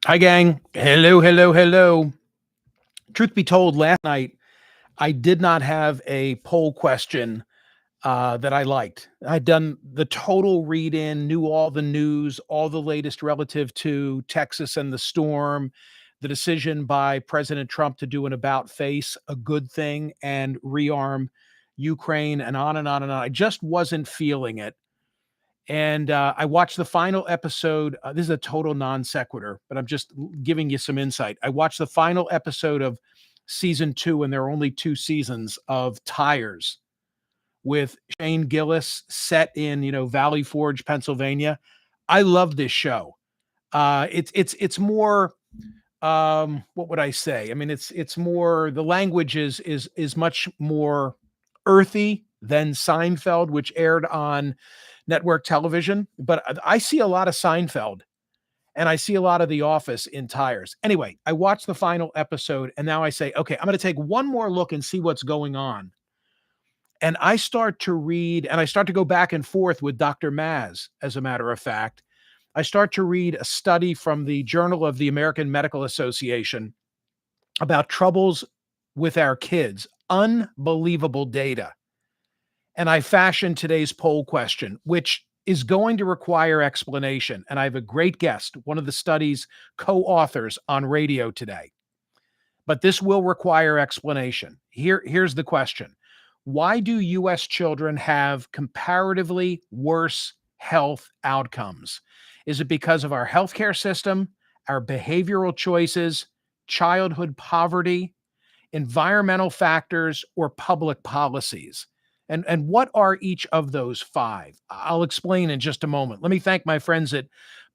Hi, gang. Hello, hello, hello. Truth be told, last night I did not have a poll question that I liked. I'd done the total read in, knew all the news, all the latest relative to Texas and the storm, the decision by President Trump to do an about face, a good thing, and rearm Ukraine, and on and on and on. I just wasn't feeling it. And I watched the final episode. This is a total non sequitur, but I'm just giving you some insight. I watched the final episode of season 2, and there are only 2 seasons of Tires with Shane Gillis, set in Valley Forge, Pennsylvania. I love this show. It's more. What would I say? I mean, it's more. The language is much more earthy than Seinfeld, which aired on network television, but I see a lot of Seinfeld and I see a lot of The Office in Tires. Anyway, I watched the final episode and now I say, okay, I'm going to take one more look and see what's going on. And I start to read and I start to go back and forth with Dr. Maz, as a matter of fact. I start to read a study from the Journal of the American Medical Association about troubles with our kids. Unbelievable data. And I fashioned today's poll question, which is going to require explanation. And I have a great guest, one of the study's co-authors, on radio today. But this will require explanation. Here's the question. Why do U.S. children have comparatively worse health outcomes? Is it because of our healthcare system, our behavioral choices, childhood poverty, environmental factors, or public policies? And what are each of those 5? I'll explain in just a moment. Let me thank my friends at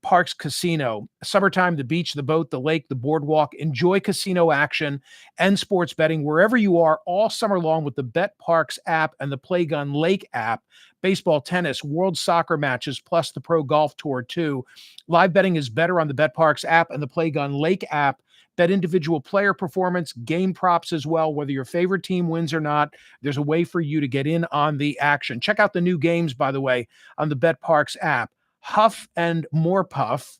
Parks Casino. Summertime, the beach, the boat, the lake, the boardwalk. Enjoy casino action and sports betting wherever you are all summer long with the Bet Parks app and the Play Gun Lake app. Baseball, tennis, world soccer matches, plus the Pro Golf Tour too. Live betting is better on the Bet Parks app and the Play Gun Lake app. Bet individual player performance, game props as well. Whether your favorite team wins or not, there's a way for you to get in on the action. Check out the new games, by the way, on the Bet Parks app. Huff and More Puff.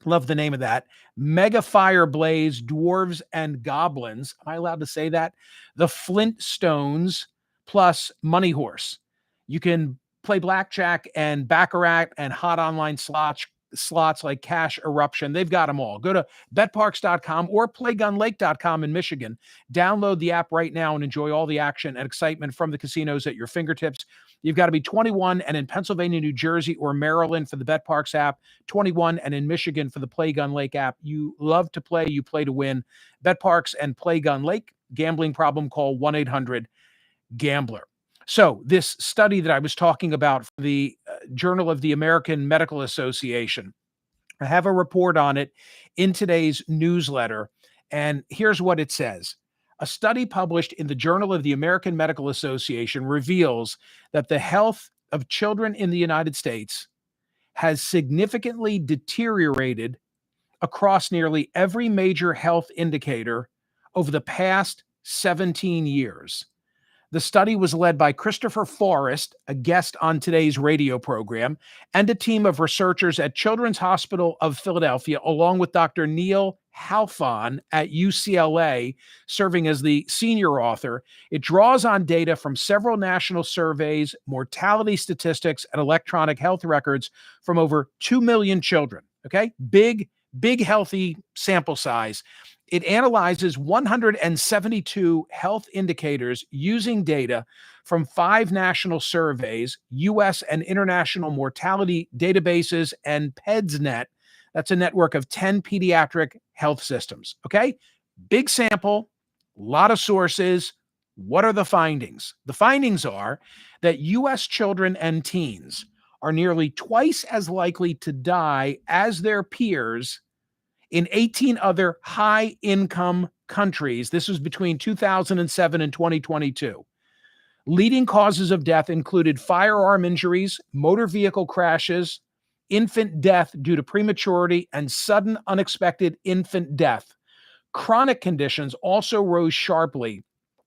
Love the name of that. Mega Fire Blaze, Dwarves and Goblins. Am I allowed to say that? The Flintstones, plus Money Horse. You can play blackjack and baccarat and hot online slots like Cash Eruption. They've got them all. Go to betparks.com or playgunlake.com in Michigan. Download the app right now and enjoy all the action and excitement from the casinos at your fingertips. You've got to be 21 and in Pennsylvania, New Jersey, or Maryland for the Bet Parks app, 21 and in Michigan for the Play Gun Lake app. You love to play, you play to win. Bet Parks and Play Gun Lake. Gambling problem, call 1-800-GAMBLER. So this study that I was talking about from the Journal of the American Medical Association, I have a report on it in today's newsletter, and here's what it says. A study published in the Journal of the American Medical Association reveals that the health of children in the United States has significantly deteriorated across nearly every major health indicator over the past 17 years. The study was led by Christopher Forrest, a guest on today's radio program, and a team of researchers at Children's Hospital of Philadelphia, along with Dr. Neil Halfon at UCLA, serving as the senior author. It draws on data from several national surveys, mortality statistics, and electronic health records from over 2 million children. Okay? Big, healthy sample size. It analyzes 172 health indicators using data from 5 national surveys, U.S. and international mortality databases, and PEDSNet. That's a network of 10 pediatric health systems. Okay? Big sample, a lot of sources. What are the findings? The findings are that U.S. children and teens are nearly twice as likely to die as their peers in 18 other high-income countries. This was between 2007 and 2022. Leading causes of death included firearm injuries, motor vehicle crashes, infant death due to prematurity, and sudden unexpected infant death. Chronic conditions also rose sharply.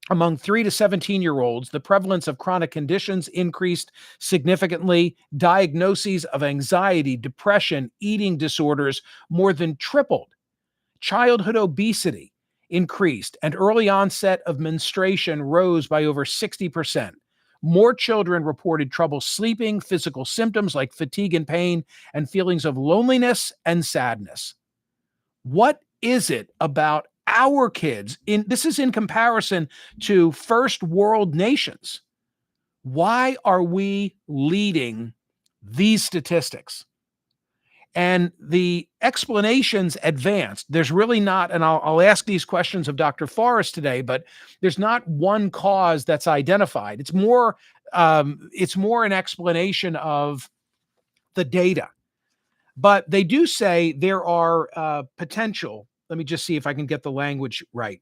Among 3 to 17-year-olds, the prevalence of chronic conditions increased significantly. Diagnoses of anxiety, depression, eating disorders more than tripled. Childhood obesity increased, and early onset of menstruation rose by over 60%. More children reported trouble sleeping, physical symptoms like fatigue and pain, and feelings of loneliness and sadness. What is it about our kids? This is in comparison to first world nations. Why are we leading these statistics? And the explanations advanced. There's really not, and I'll ask these questions of Dr. Forrest today, but there's not one cause that's identified. It's more an explanation of the data. But they do say there are potential. Let me just see if I can get the language right.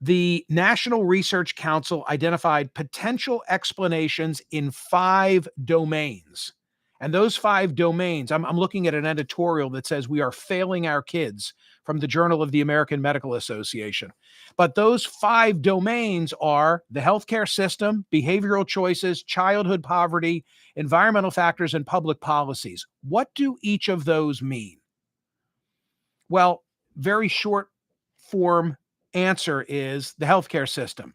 The National Research Council identified potential explanations in 5 domains. And those 5 domains, I'm looking at an editorial that says we are failing our kids from the Journal of the American Medical Association. But those 5 domains are the healthcare system, behavioral choices, childhood poverty, environmental factors, and public policies. What do each of those mean? Well, very short form answer is the healthcare system.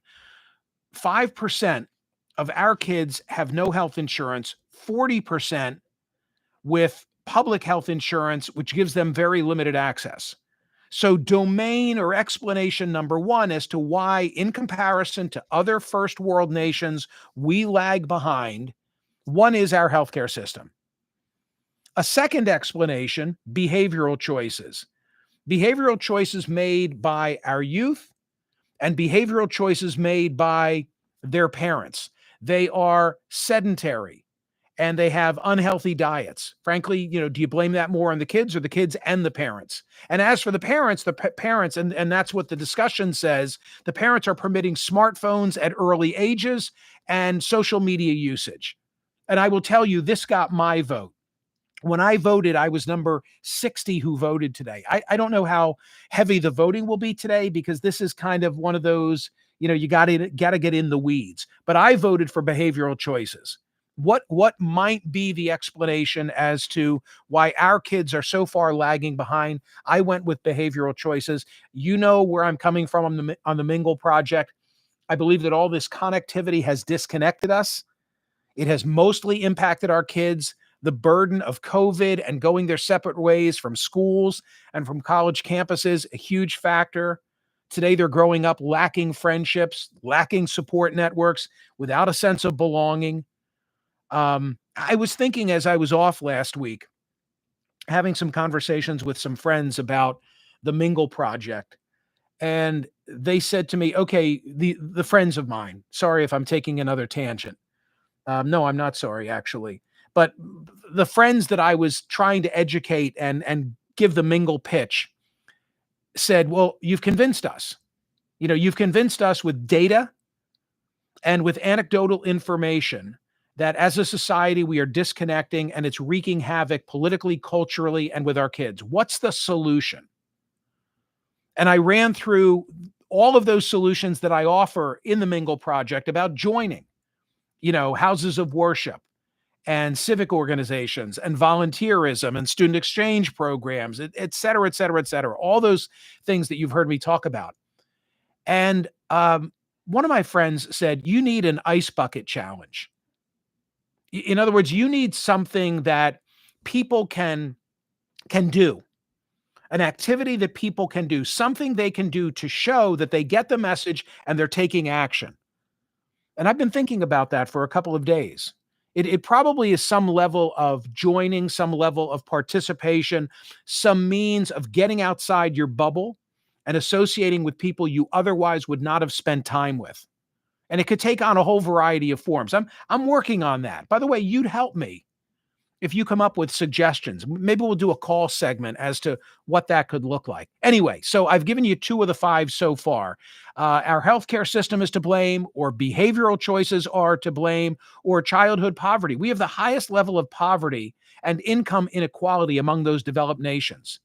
5% of our kids have no health insurance, 40% with public health insurance, which gives them very limited access. So, domain or explanation number one as to why, in comparison to other first world nations, we lag behind, one is our healthcare system. A second explanation, behavioral choices. Behavioral choices made by our youth and behavioral choices made by their parents. They are sedentary and they have unhealthy diets. Frankly, do you blame that more on the kids or the kids and the parents? And as for the parents, and that's what the discussion says, the parents are permitting smartphones at early ages and social media usage. And I will tell you, this got my vote. When I voted, I was number 60 who voted today. I don't know how heavy the voting will be today because this is kind of one of those, you got to get in the weeds. But I voted for behavioral choices. What might be the explanation as to why our kids are so far lagging behind? I went with behavioral choices. You know where I'm coming from on the Mingle Project. I believe that all this connectivity has disconnected us. It has mostly impacted our kids. The burden of COVID and going their separate ways from schools and from college campuses, a huge factor. Today, they're growing up lacking friendships, lacking support networks, without a sense of belonging. I was thinking as I was off last week, having some conversations with some friends about the Mingle Project. And they said to me, okay, the friends of mine, sorry if I'm taking another tangent. No, I'm not sorry, actually. But the friends that I was trying to educate and give the Mingle pitch said, well, you've convinced us. You've convinced us with data and with anecdotal information that as a society, we are disconnecting and it's wreaking havoc politically, culturally, and with our kids. What's the solution? And I ran through all of those solutions that I offer in the Mingle Project about joining, houses of worship, and civic organizations and volunteerism and student exchange programs, et cetera, et cetera, et cetera. All those things that you've heard me talk about. And one of my friends said, you need an ice bucket challenge. In other words, you need something that people can do, an activity that people can do, something they can do to show that they get the message and they're taking action. And I've been thinking about that for a couple of days. It probably is some level of joining, some level of participation, some means of getting outside your bubble and associating with people you otherwise would not have spent time with. And it could take on a whole variety of forms. I'm working on that. By the way, you'd help me if you come up with suggestions. Maybe we'll do a call segment as to what that could look like. Anyway, so I've given you 2 of the 5 so far. Our healthcare system is to blame, or behavioral choices are to blame, or childhood poverty. We have the highest level of poverty and income inequality among those developed nations.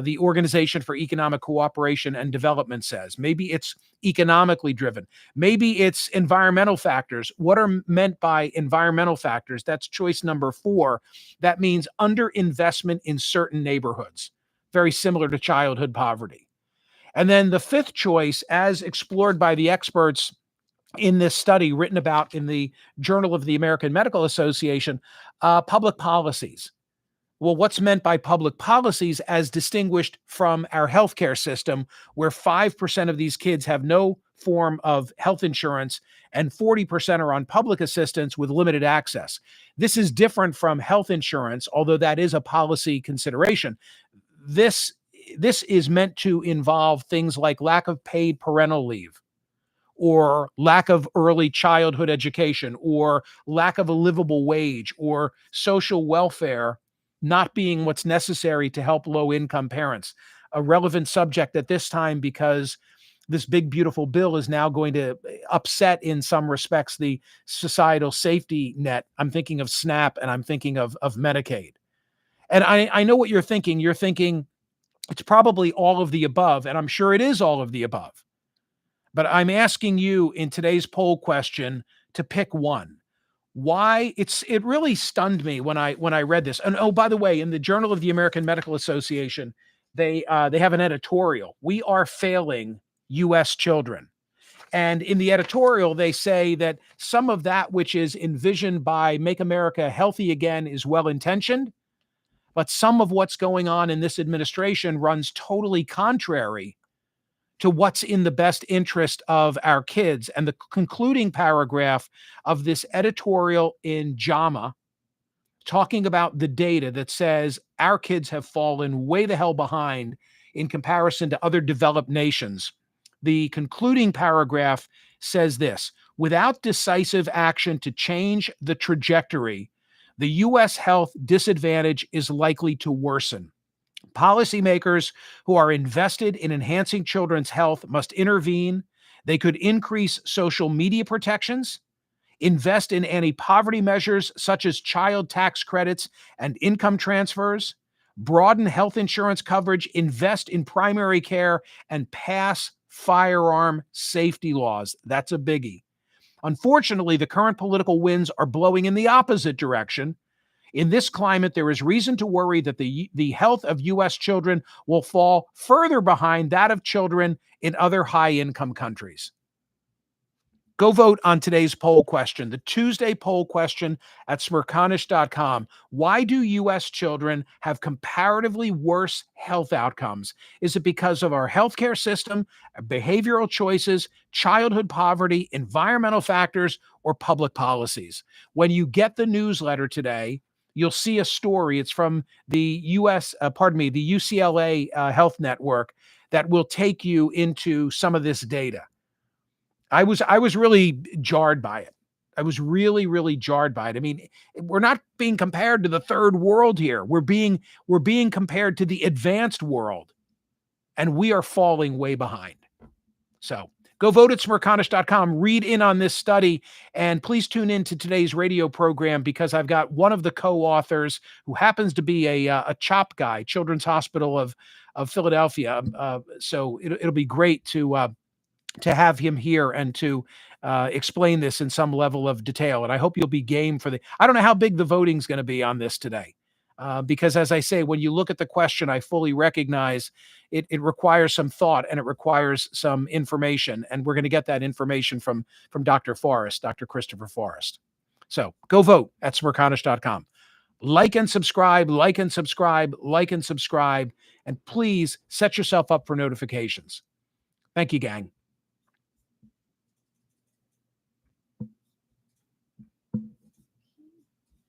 The Organization for Economic Cooperation and Development says. Maybe it's economically driven. Maybe it's environmental factors. What are meant by environmental factors? That's choice number 4. That means underinvestment in certain neighborhoods. very similar to childhood poverty. And then the fifth choice, as explored by the experts in this study written about in the Journal of the American Medical Association, public policies. Well, what's meant by public policies as distinguished from our healthcare system, where 5% of these kids have no form of health insurance and 40% are on public assistance with limited access. This is different from health insurance, although that is a policy consideration. This this is meant to involve things like lack of paid parental leave, or lack of early childhood education, or lack of a livable wage, or social welfare not being what's necessary to help low income parents. A relevant subject at this time because this big, beautiful bill is now going to upset, in some respects, the societal safety net. I'm thinking of SNAP and I'm thinking of Medicaid. And I know what you're thinking. You're thinking it's probably all of the above, and I'm sure it is all of the above. But I'm asking you in today's poll question to pick one. Why? It really stunned me when I read this. And oh, by the way, in the Journal of the American Medical Association, they have an editorial. We are failing U.S. children. And in the editorial, they say that some of that which is envisioned by Make America Healthy Again is well intentioned, but some of what's going on in this administration runs totally contrary to what's in the best interest of our kids. And the concluding paragraph of this editorial in JAMA, talking about the data that says our kids have fallen way the hell behind in comparison to other developed nations. The concluding paragraph says this: without decisive action to change the trajectory, the U.S. health disadvantage is likely to worsen. Policymakers who are invested in enhancing children's health must intervene. They could increase social media protections, invest in anti-poverty measures such as child tax credits and income transfers, broaden health insurance coverage, invest in primary care, and pass firearm safety laws. That's a biggie. Unfortunately, the current political winds are blowing in the opposite direction. In this climate, there is reason to worry that the health of U.S. children will fall further behind that of children in other high-income countries. Go vote on today's poll question, the Tuesday poll question at Smerconish.com. Why do U.S. children have comparatively worse health outcomes? Is it because of our healthcare system, behavioral choices, childhood poverty, environmental factors, or public policies? When you get the newsletter today, you'll see a story. It's from the the UCLA Health Network that will take you into some of this data. I was really jarred by it. I was really, really jarred by it. I mean, we're not being compared to the third world here. We're being compared to the advanced world, and we are falling way behind. So go vote at Smerconish.com, read in on this study, and please tune in to today's radio program because I've got one of the co-authors who happens to be a CHOP guy, Children's Hospital of Philadelphia. So it'll be great to have him here and to explain this in some level of detail. And I hope you'll be game for I don't know how big the voting's going to be on this today. Because as I say, when you look at the question, I fully recognize it requires some thought and it requires some information. And we're going to get that information from Dr. Forrest, Dr. Christopher Forrest. So go vote at Smerconish.com. Like and subscribe, like and subscribe, like and subscribe. And please set yourself up for notifications. Thank you, gang.